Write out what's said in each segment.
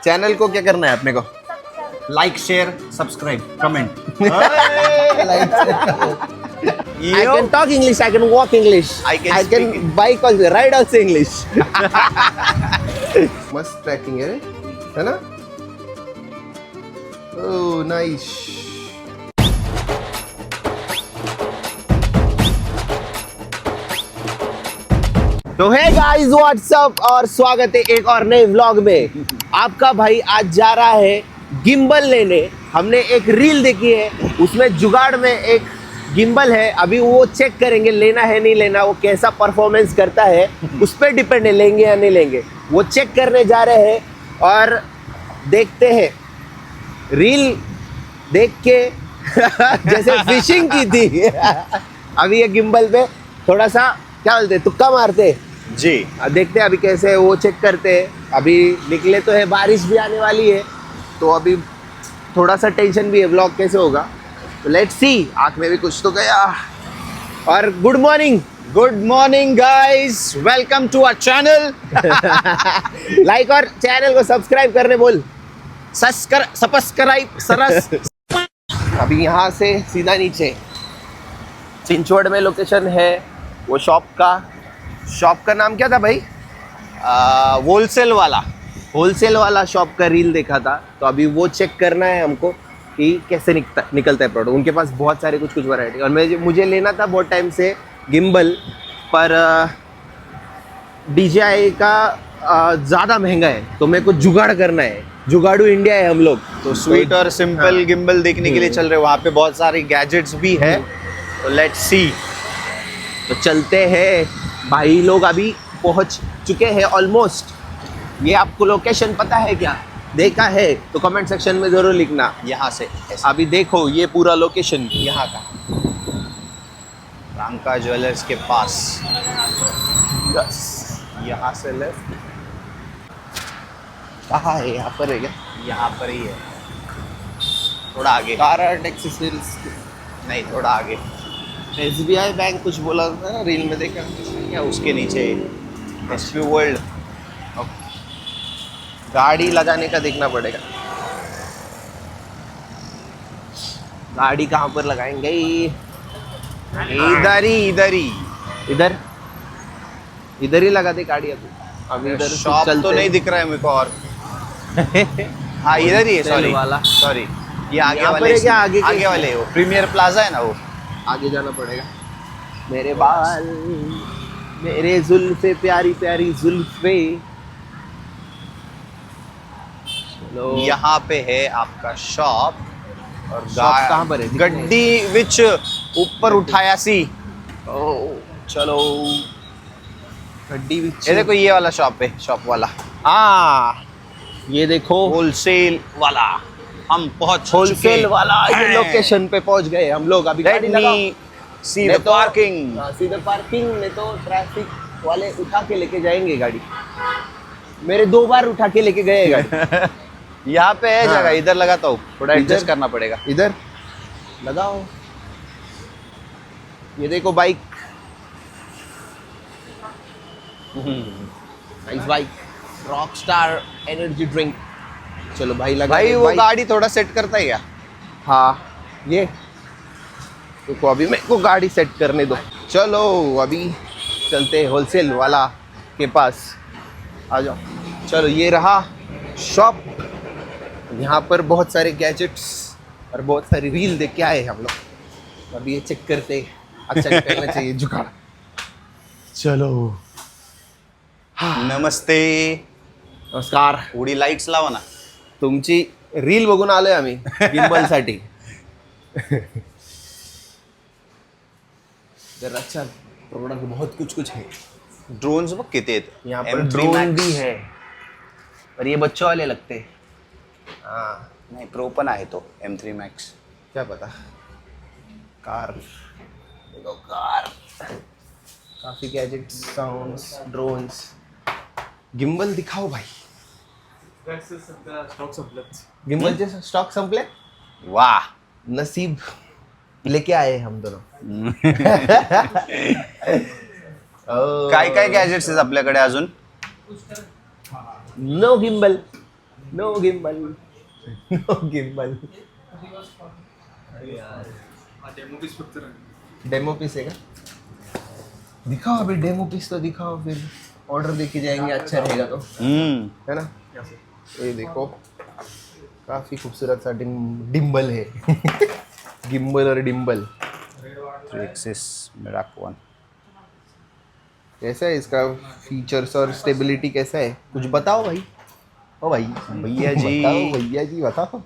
Channel को क्या करना है अपने को? Like, share, subscribe, comment. I can talk English, I can walk English, I can speak bike also, ride also English. मस्त ट्रैकिंग है ना? Oh nice. तो है गाइस व्हाट्सअप और स्वागत है एक और नए व्लॉग में। आपका भाई आज जा रहा है गिम्बल लेने। हमने एक रील देखी है, उसमें जुगाड़ में एक गिम्बल है। अभी वो चेक करेंगे लेना है नहीं लेना, वो कैसा परफॉर्मेंस करता है उस पर डिपेंड है लेंगे या नहीं लेंगे। वो चेक करने जा रहे हैं और देखते हैं। रील देख के जैसे फिशिंग की थी अभी ये गिम्बल पे थोड़ा सा क्या बोलते तुक्का मारते जी। देखते हैं अभी कैसे वो चेक करते हैं। अभी निकले तो है, बारिश भी आने वाली है तो अभी थोड़ा सा टेंशन भी है व्लॉग कैसे होगा। तो लेट्स सी। आँख में भी कुछ तो गया। और good morning guys, welcome to our channel. Like और चैनल को सब्सक्राइब करने बोल। सब्सक्राइब सरस। अभी यहाँ से सीधा नीचे चिंचवड़ में लोकेशन है वो शॉप का नाम क्या था भाई? होलसेल वाला शॉप का रील देखा था, तो अभी वो चेक करना है हमको कि कैसे निकलता है प्रोडक्ट। उनके पास बहुत सारे कुछ वैरायटी और मुझे लेना था बहुत टाइम से गिम्बल, पर DJI का ज़्यादा महंगा है तो मेरे को जुगाड़ करना है। जुगाड़ू इंडिया है हम लोग। तो स्वीट और सिंपल गिम्बल देखने के लिए चल रहे हैं। वहाँ पे बहुत सारे गैजेट्स भी है, तो लेट्स सी। तो चलते हैं। भाई लोग अभी पहुंच चुके हैं ऑलमोस्ट। ये आपको लोकेशन पता है क्या? देखा है तो कमेंट सेक्शन में ज़रूर लिखना। यहाँ से अभी देखो ये पूरा लोकेशन यहाँ का, रांका ज्वेलर्स के पास। बस यहाँ से लेफ्ट। कहाँ है? यहाँ पर है क्या? यहाँ पर ही है, थोड़ा आगे। कार आर्ट एक्सेसरीज नहीं, थोड़ा आगे। SBI बैंक कुछ बोला था ना रील में, देखा या उसके नीचे SP वर्ल्ड। गाड़ी लगाने का देखना पड़ेगा। गाड़ी कहाँ पर लगाएंगे? इधर ही लगा दे गाड़ी। अभी इधर शॉप तो नहीं दिख रहा है मेरे को। और हाँ, इधर ही है। सॉरी ये आगे यहाँ वाले पर है क्या? आगे वाले वो प्रीमियर प्लाजा है ना, वो आगे जाना पड़ेगा। मेरे बाल, मेरे जुल्फे, प्यारी प्यारी जुल्फे। चलो यहाँ पे है आपका शॉप। और शॉप कहाँ पर है? गड्डी विच ऊपर उठाया सी। चलो गड्डी भी। ये देखो, ये वाला शॉप है, शॉप वाला। हाँ ये देखो होलसेल वाला। हम पहुंच होलसेल वाला ये लोकेशन पे पहुंच गए हम लोग। अभी गाड़ी लगाओ। See the parking. सीधे पार्किंग में तो ट्रैफिक वाले उठा के लेके जाएंगे गाड़ी। मेरे 2 बार उठा के लेके गए गाड़ी। यहाँ पे है हाँ। जगह, इधर लगाता हूँ, थोड़ा इधर? एडजस्ट करना पड़ेगा। इधर लगाओ। ये देखो bike, nice bike, Rockstar energy drink. चलो भाई लगा भाई दे वो बाइक। गाड़ी थोड़ा सेट करता है क्या? हाँ ये तो अभी मेरे को गाड़ी सेट करने दो। चलो अभी चलते हैं होलसेल वाला के पास। आ जाओ। चलो ये रहा शॉप। यहाँ पर बहुत सारे गैजेट्स और बहुत सारी रील देख के आए हम लोग। अभी ये चेक करते हैं। अच्छा निकलना चाहिए जुगाड़। चलो नमस्ते, नमस्कार। उडी लाईट्स लावा ना। तुमची रील बघून आलोय आम्ही गिम्बल साठी। जरा अच्छा प्रोडक्ट बहुत कुछ है। ड्रोन्स बघ किती आहेत। यहाँ पर M3 ड्रोन Max। भी है, पर ये बच्चों वाले लगते हैं। हाँ नहीं, प्रो पण आहे तो M3 Max। क्या पता। कार देखो, कार काफी गैजेट्स, साउंड्स, ड्रोन्स। गिम्बल दिखाओ भाई। गिम्बलचे स्टॉक संपले। वाह, नसीब लेके आए हम दोनों। काय काय गॅजेट्स आहेत आपल्याकडे अजून? No gimbal, no gimbal, no gimbal. Demo piece है क्या? दिखाओ अभी, डेमो पीस तो दिखाओ, फिर ऑर्डर देके जाएंगे, अच्छा रहेगा तो, है ना? ये देखो, काफी खूबसूरत सा डिम्बल है। गिम्बल और डिम्बल। 3 Mirac 1। कैसा है इसका फीचर्स और स्टेबिलिटी कैसा है? कुछ बताओ भाई। ओ भाई, भैया जी बताओ भैया जी, बताओ।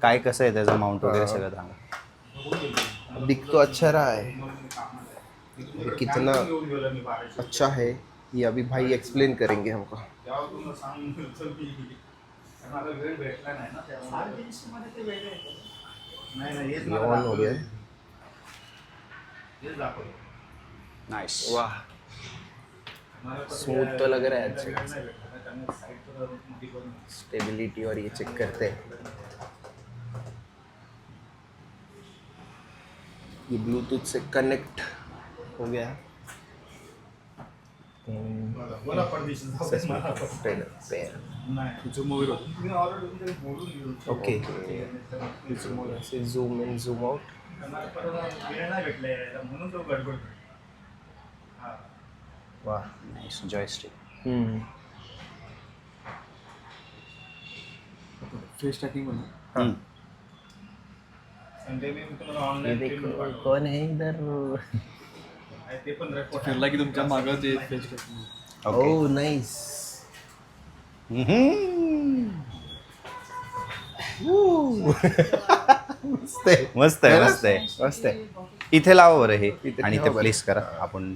काय कसं आहे त्याचं माउंट वगैरे सगळं सांगा। दिख तो अच्छा रहा है, ये कितना अच्छा है ये अभी भाई एक्सप्लेन करेंगे हमको। ये ऑन हो गया है। नाइस। वाह, स्मूथ तो लग रहा है अच्छा। स्टेबिलिटी और ये चेक करते हैं। ये ब्लूटूथ से कनेक्ट हो गया है। ओके, से जूम इन जूम आउट। वाह, नाइस जॉयस्टिक। फेस ट्रॅकिंग म्हणून हाँ। संडे में तुम्हाला ये ऑनलाईन देखो कौन है इधर। ते पण फिरला की तुमच्या मागं ते face tracking okay. Oh nice. मस्त आहे, मस्त आहे, है ना? मस्त आहे। मस्त आहे। इथे लावा बरं हे इथे आणि ठेवा ते बरं. प्लेस करा, आपण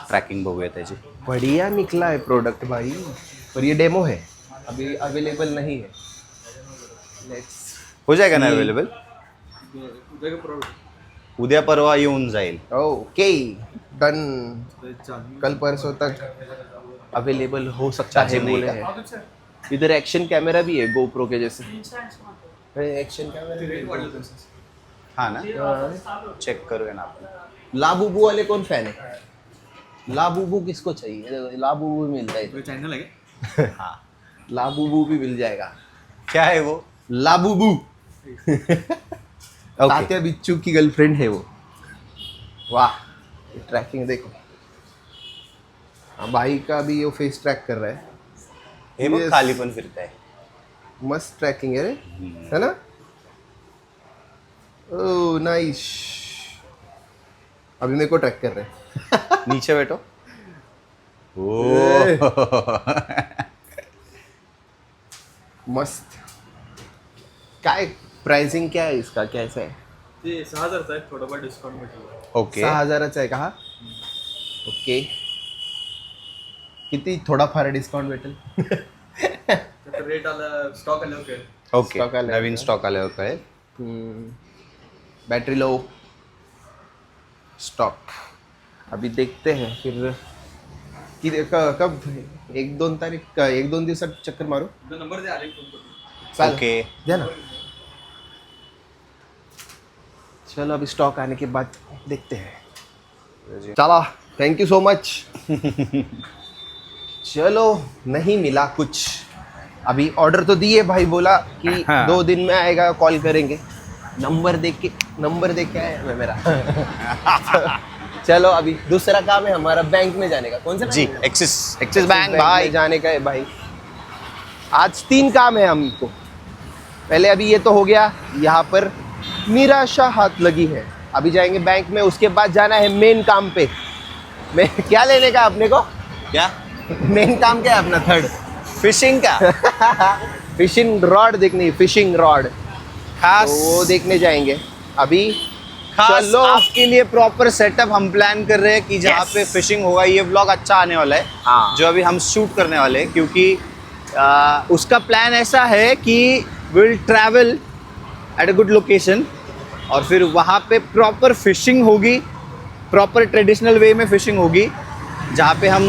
ट्रॅकिंग बघूया त्याची। बढ़िया निकला है प्रोडक्ट भाई, पर ये डेमो है, अभी अवेलेबल नहीं है। लेट्स हो जाएगा ना अवेलेबल? उद्या का प्रॉब्लेम उद्या परवा येऊन जाईल। Okay done. चालू कल परसों तक अवेलेबल हो सकता है चार्जिंग नहीं बोले का? हैं। इधर एक्शन कैमरा भी है गोप्रो के जैसे। एक्शन कैमरा भी रेट वाढलं है। त्यांचं हाँ ना, चेक करूया ना आपण। लाबूबू वाले कौन फैन है? लाबूबू किसको चाहिए? लाबूबू मिलता है, चॅनल आहे का हाँ, लाबूबू भी मिल जाएगा। क्या है वो? Labubu okay. तात्या बिच्चू की गर्लफ्रेंड है वो। वाह, ट्रैकिंग देखो। हाँ, भाई का भी वो फेस ट्रैक कर रहा है। हे बघ Yes. खाली पण फिरताय। मस्त ट्रैकिंग है रे, है ना? Oh nice. अभी मेरे को ट्रैक कर रहे हैं। नीचे बैठो। ए. ओ मस्त। काय प्राइसिंग क्या है इसका, कैसा है? ते 6,000चा आहे, थोडंफार डिस्काउंट भेटेल ओके। 6,000चा आहे का हा? ओके, किती थोडाफार डिस्काउंट भेटेल? त्याचा रेट आला, स्टॉक आल्यावर कळेल. ओके, Stock आल्यावर नवीन का? स्टॉक आल्यावर कळेल। Battery low, stock. अभी देखते हैं फिर कि कब 1-2 तारीख का, 1-2 दिवसात चक्कर मारू। तुमचा नंबर द्या, आले फोन करतो. चालेल. ओके। द्या ना। चलो अभी स्टॉक आने के बाद देखते हैं। चलो, थैंक यू सो मच। चलो, नहीं मिला कुछ, अभी ऑर्डर तो दिए, भाई बोला कि हाँ। 2 दिन में आएगा, कॉल करेंगे। नंबर देख के आया मैं मेरा। चलो अभी दूसरा काम है हमारा, बैंक में जाने का। कौन सा जी, बैंक है? एक्सिस बैंक भाई। में जाने का है भाई। आज 3 काम है हमको। पहले अभी ये तो हो गया, यहाँ पर निराशा हाथ लगी है। अभी जाएंगे बैंक में, उसके बाद जाना है मेन काम पे। मैं क्या लेने का अपने को? क्या? मेन काम क्या है अपना? थर्ड फिशिंग का फिशिंग रॉड देखनी, फिशिंग रॉड, खास तो वो देखने जाएंगे अभी। खास चलो। आपके लिए प्रॉपर सेटअप हम प्लान कर रहे हैं कि जहाँ Yes. पे फिशिंग होगा। ये व्लॉग अच्छा आने वाला है, हाँ। जो अभी हम शूट करने वाले हैं, क्योंकि उसका प्लान ऐसा है कि will travel at a good location और फिर वहाँ पे प्रॉपर फिशिंग होगी, प्रॉपर ट्रेडिशनल वे में फिशिंग होगी, जहाँ पे हम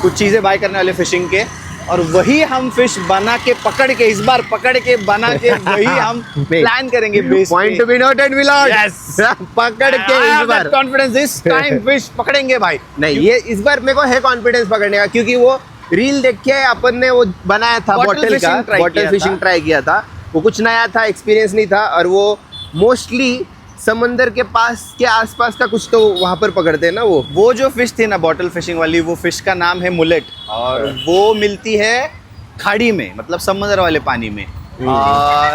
कुछ चीज़ें बाय करने वाले फिशिंग के, और वही हम फिश बना के पकड़ के, इस बार पकड़ के बना के वही हम प्लान करेंगे। Point to be noted milord. Yes. पकड़ के इस बार कॉन्फिडेंस, इस टाइम फिश पकड़ेंगे भाई। नहीं, ये इस बार मेरे को है कॉन्फिडेंस पकड़ने का, क्योंकि वो रील देख के अपन ने वो बनाया था Bottle बॉटल का, fishing try बॉटल किया फिशिंग था। ट्राई किया था। वो कुछ नया था, एक्सपीरियंस नहीं था, और वो मोस्टली समंदर के पास के आसपास का कुछ तो वहां पर पकड़ते हैं ना वो। जो फिश थी ना बॉटल फिशिंग वाली, वो फिश का नाम है मुलेट, और वो मिलती है खाड़ी में, मतलब समुद्र वाले पानी में।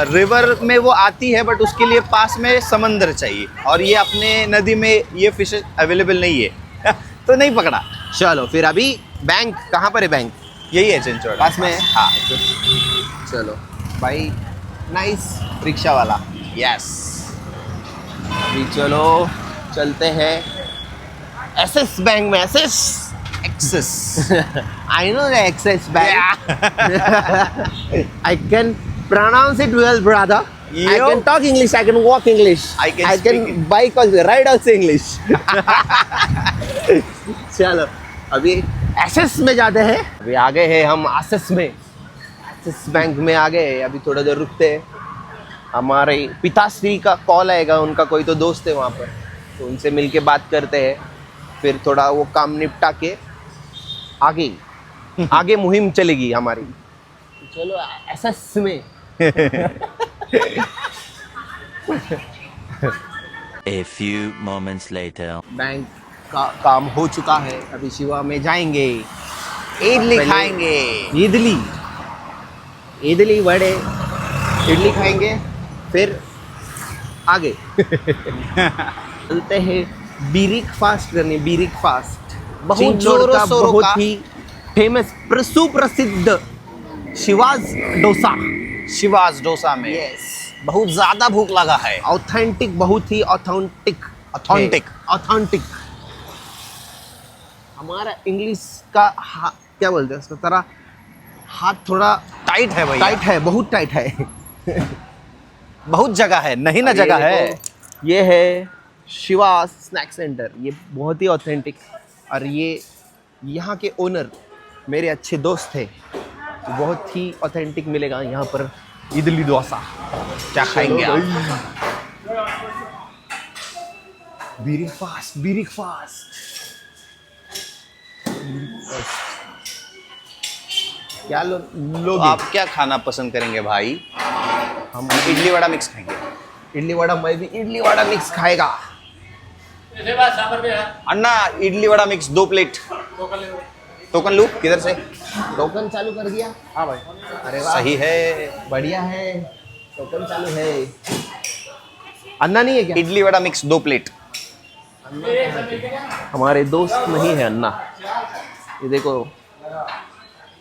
रिवर में वो आती है, बट उसके लिए पास में समंदर चाहिए, और ये अपने नदी में ये फिश अवेलेबल नहीं है तो नहीं पकड़ा। चलो फिर अभी बैंक कहाँ पर है? बैंक यही है चिंचोड़ पास में है? हाँ। चलो भाई, नाइस रिक्शा वाला। यस। अभी चलो चलते हैं एसएस बैंक में। SS Axis. I know the Axis bank. I can pronounce it well, brother. I Yo. can talk English, I can walk English, I can speak bike also, ride also English. चलो अभी SS में जाते हैं। अभी आ गए हैं हम SS में, एसएस बैंक में आ गए। अभी थोड़ा देर रुकते हैं, हमारे पिताश्री का कॉल आएगा, उनका कोई तो दोस्त है वहाँ पर, तो उनसे मिलके बात करते हैं, फिर थोड़ा वो काम निपटा के आगे मुहिम चलेगी हमारी। चलो एसएस में। A few moments later. Bank का काम हो चुका है, अभी शिवा में जाएंगे, इडली पहले- खाएंगे। इडली वड़े, इडली खाएंगे, फिर आगे चलते हैं बीरिक फास्ट करने। बीरिक फास्ट बहुत चिंचोड़ जोरों का शोरों बहुत का। ही फेमस सुप्रसिद्ध शिवाज डोसा। शिवाज डोसा में बहुत ज्यादा भूख लगा है। ऑथेंटिक, बहुत ही ऑथेंटिक। ऑथेंटिक। हमारा इंग्लिश का क्या बोलते हैं उसको, तरह हाथ थोड़ा टाइट है भाई, टाइट है, बहुत टाइट है। बहुत जगह है, नहीं ना जगह है। ये है शिवा स्नैक सेंटर, ये बहुत ही ऑथेंटिक, और ये यहाँ के ओनर मेरे अच्छे दोस्त थे, तो बहुत ही ऑथेंटिक मिलेगा यहाँ पर इडली डोसा। क्या खाएंगे आप? बीरिक फास्ट, बीरिक फास्ट। क्या तो लोगे? आप क्या खाना पसंद करेंगे भाई? हम इडली वड़ा मिक्स खाएंगे। इडली वड़ा, मैं भी इडली वड़ा मिक्स खाएगा। Anna idli vada mix 2 plate. Token लूँ किधर से? टोकन चालू कर दिया? हाँ भाई, अरे वाह, सही है। बढ़िया है, टोकन चालू है। अन्ना नहीं है क्या? Idli vada mix 2 plate. हमारे दोस्त नहीं है अन्ना, ये देखो,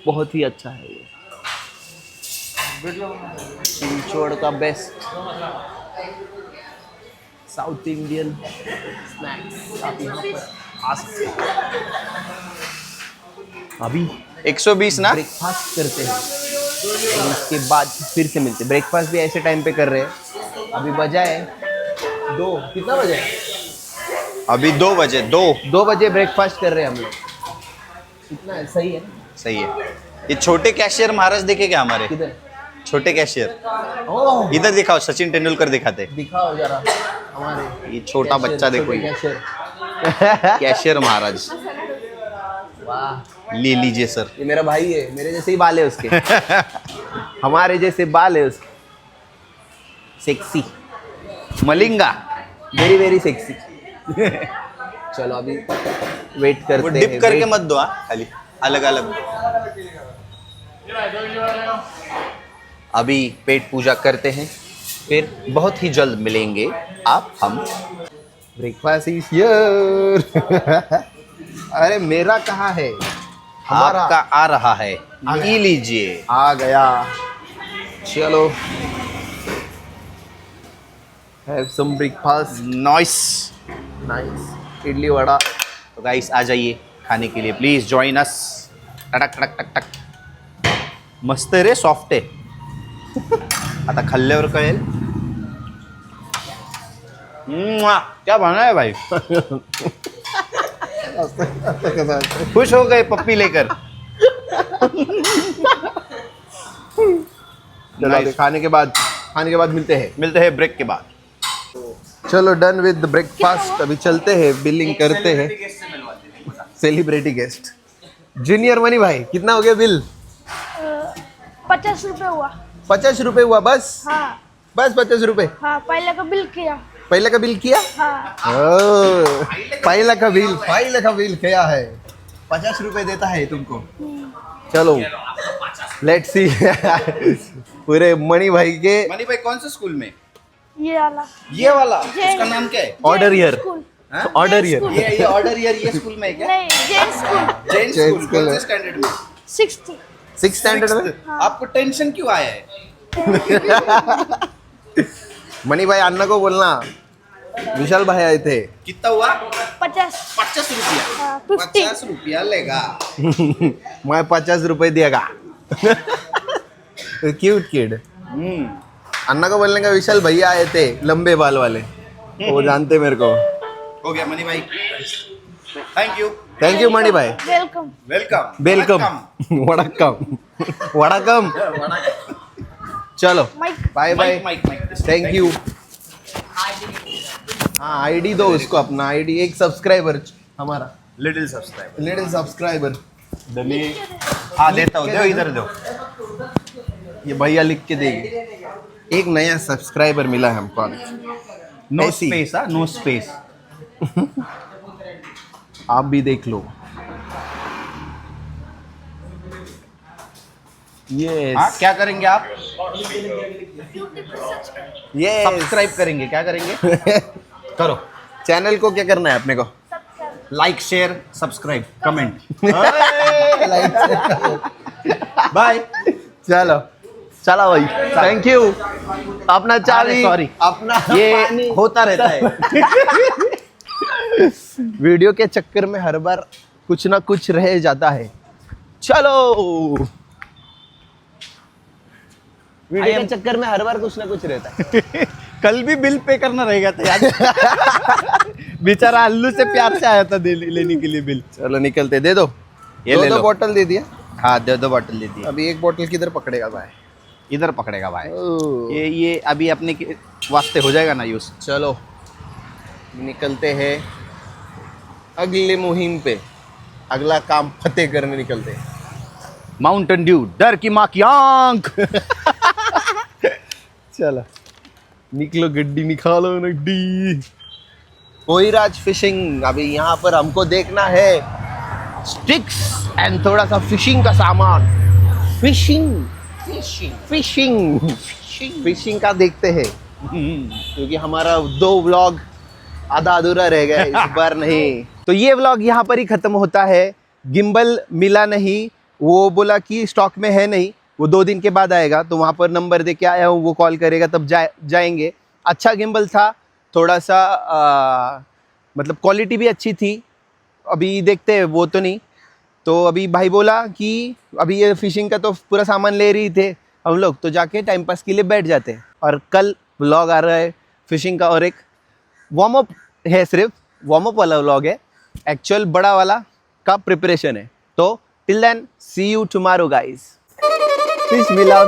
बहुत ही अच्छा है ये चिंचोड़ का बेस्ट साउथ इंडियन स्नैक्स। आप यहाँ पर आ सकते हैं। अभी 120 ना? ब्रेकफास्ट करते हैं, और उसके बाद फिर से मिलते हैं। ब्रेकफास्ट भी ऐसे टाइम पे कर रहे हैं। अभी बजा है 2, कितना बजे है? अभी 2 बजे। 2 बजे ब्रेकफास्ट कर रहे हैं हम लोग। कितना है? सही है? सही है। ये छोटे कैशियर महाराज देखे क्या हमारे? किधर? छोटे कैशियर ओह, इधर दिखाओ, सचिन तेंदुलकर दिखाते। दिखाओ जरा हमारे ये छोटा कैशियर, बच्चा देखो, छोटे ये कैशियर। कैशियर महाराज। वाह, ले लीजिए सर। ये मेरा भाई है, मेरे जैसे ही बाल है उसके। हमारे जैसे बाल है उसके। Sexy, Malinga. Very very sexy. चलो अभी वेट करते वो हैं। डिप करके wait। मत दो, हाँ, खाली अलग अलग। अभी पेट पूजा करते हैं, फिर बहुत ही जल्द मिलेंगे आप हम। Breakfast is here. अरे मेरा कहाँ है? हमारा आपका आ रहा है, आ गया। ई लीजिए। आ गया। चलो, have some breakfast. Nice. Nice idli vada. तो गाइस आ जाइए खाने के लिए, प्लीज जॉइन अस। टक टक टक टक। मस्त रे, सॉफ्ट आहे. आता खाल्ल्यावर कळेल. क्या बना है भाई. खुश हो गए पप्पी लेकर. चलो खाने के बाद मिलते हैं ब्रेक के बाद. चलो डन विद ब्रेकफास्ट। अभी चलते हैं, बिलिंग करते हैं। सेलिब्रिटी गेस्ट जूनियर मनी भाई कितना हो गया बिल? 50 रुपए हुआ। 50 रुपए हुआ बस? हाँ बस 50 रुपए? हाँ, पहले का बिल किया। पहले का बिल किया? हाँ ओ, पहले का बिल किया है। 50 रुपए देता है तुमको। चलो लेट्स सी। पूरे मणि भाई के मनी भाई कौन से स्कूल में? ये वाला ये वाला, जैन- उसका नाम क्या है? Order year, school. Order Jain year. School. ये ऑर्डर ईयर ये स्कूल में है क्या? नहीं, Jain school. Jain Jain school school कौन है। से स्टैंडर्ड में? 60। 6th स्टैंडर्ड में? आपको टेंशन क्यों आया है? मणि भाई अन्ना को बोलना विशाल भाई आए थे। कितना हुआ? 50। 50 रुपया। हाँ, 50। 50 रुपया लेगा। मैं 50 रुपए देगा। Cute kid. अन्ना को बोलने का विशाल भैया आए थे लंबे बाल वाले, वो जानते मेरे को। हो गया मनी भाई, thank you. Thank you Mani भाई। वेलकम। वेलकम वेलकम। वड़कम वड़कम। चलो Mike. Bye bye, Mike Mike thank you. हाँ आईडी दो उसको, अपना आईडी। एक सब्सक्राइबर हमारा, लिटिल सब्सक्राइबर। Little subscriber. हाँ देता हूँ, दो इधर दो। ये भैया लिख के देगी। एक नया सब्सक्राइबर मिला है हमको। नो ऐसी। स्पेस, हाँ नो स्पेस। आप भी देख लो। ये हाँ क्या करेंगे आप? ये सब्सक्राइब करेंगे, क्या करेंगे? करो। चैनल को क्या करना है अपने को? Like share subscribe comment. Bye. चलो चलो भाई, थैंक यू। अपना चाबी, sorry. अपना ये पानी। होता रहता है। वीडियो के चक्कर में हर बार कुछ ना कुछ रह जाता है। चलो वीडियो के चक्कर में हर बार कुछ ना कुछ रहता है। कल भी बिल पे करना रहेगा था यार। बेचारा अल्लू से प्यार से आया था लेने के लिए बिल। चलो निकलते, दे दो। ये दो ले दो लो। बॉटल दे दिया। हाँ दो बॉटल दे दी। अभी एक बॉटल किधर पकड़ेगा भाई? इधर पकड़ेगा भाई। ओह। ये अभी अपने के वास्ते हो जाएगा ना यूज। चलो निकलते हैं अगले मुहिम पे, अगला काम फतेह करने निकलते हैं। माउंटेन ड्यू, डर की माँ की आंख। चलो निकलो, गड्डी निकालो नड्डी। कोईराज फिशिंग। अभी यहाँ पर हमको देखना है स्टिक्स एंड थोड़ा सा फिशिंग का सामान। फिशिंग फिशिंग फिशिंग फिशिंग का देखते हैं, क्योंकि हमारा 2 व्लॉग आधा अधूरा रह गया इस बार नहीं। तो ये व्लॉग यहाँ पर ही खत्म होता है। गिम्बल मिला नहीं, वो बोला कि स्टॉक में है नहीं, वो 2 दिन के बाद आएगा। तो वहाँ पर नंबर दे के आया हूँ, वो कॉल करेगा तब जाएंगे। अच्छा गिम्बल था, थोड़ा सा मतलब क्वालिटी भी अच्छी थी। अभी देखते हैं, वो तो नहीं। तो अभी भाई बोला कि अभी ये फिशिंग का तो पूरा सामान ले रही थे हम लोग, तो जाके टाइम पास के लिए बैठ जाते हैं। और कल व्लॉग आ रहा है फिशिंग का, और एक वार्म अप है, सिर्फ वार्म अप वाला व्लॉग है। एक्चुअल बड़ा वाला का प्रिपरेशन है। तो till then see you tomorrow guys. Fish मिला।